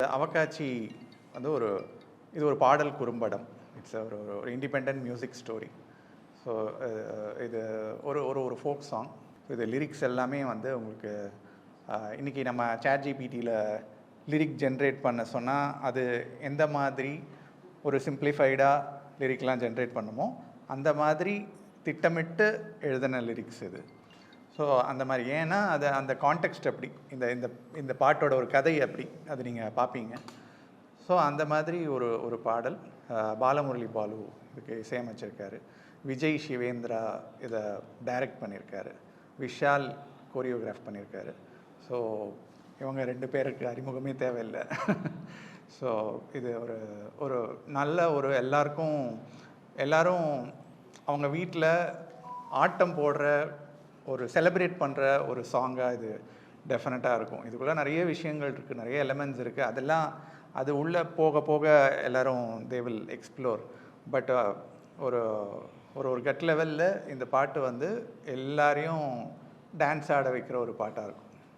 அவக்காட்சி வந்து இது ஒரு பாடல் குறும்படம். இட்ஸ் ஒரு ஒரு இண்டிபெண்டன்ட் மியூசிக் ஸ்டோரி. ஸோ இது ஒரு ஒரு ஒரு ஃபோக் சாங். இது லிரிக்ஸ் எல்லாமே வந்து உங்களுக்கு இன்றைக்கி நம்ம ChatGPTயில் லிரிக் ஜென்ரேட் பண்ண சொன்னால் அது எந்த மாதிரி ஒரு சிம்பிளிஃபைடாக லிரிக்லாம் ஜென்ரேட் பண்ணுமோ அந்த மாதிரி திட்டமிட்டு எழுதின லிரிக்ஸ் இது. ஸோ அந்த மாதிரி ஏன்னா அது அந்த கான்டெக்ஸ்ட் அப்படி இந்த இந்த இந்த பாட்டோட ஒரு கதை அப்படி அது நீங்கள் பார்ப்பீங்க. ஸோ அந்த மாதிரி ஒரு ஒரு பாடல் பாலமுரளி பாலு இதுக்கு இசையமைச்சிருக்காரு. விஜய் சிவேந்திரா இதை டைரக்ட் பண்ணியிருக்காரு. விஷால் கோரியோகிராஃப் பண்ணியிருக்காரு. ஸோ இவங்க 2 பேருக்கு அறிமுகமே தேவையில்லை. ஸோ இது ஒரு ஒரு நல்ல ஒரு எல்லாரும் அவங்க வீட்டில் ஆட்டம் போடுற ஒரு செலிப்ரேட் பண்ணுற ஒரு சாங்காக இது டெஃபினட்டாக இருக்கும். இதுக்குள்ளே நிறைய விஷயங்கள் இருக்குது, நிறைய எலமெண்ட்ஸ் இருக்குது. அதெல்லாம் அது உள்ளே போக போக எல்லோரும் தே வில் எக்ஸ்ப்ளோர். பட் ஒரு ஒரு ஒரு கட் லெவலில் இந்த பாட்டு வந்து எல்லாரையும் டான்ஸ் ஆட வைக்கிற ஒரு பாட்டாக இருக்கும்.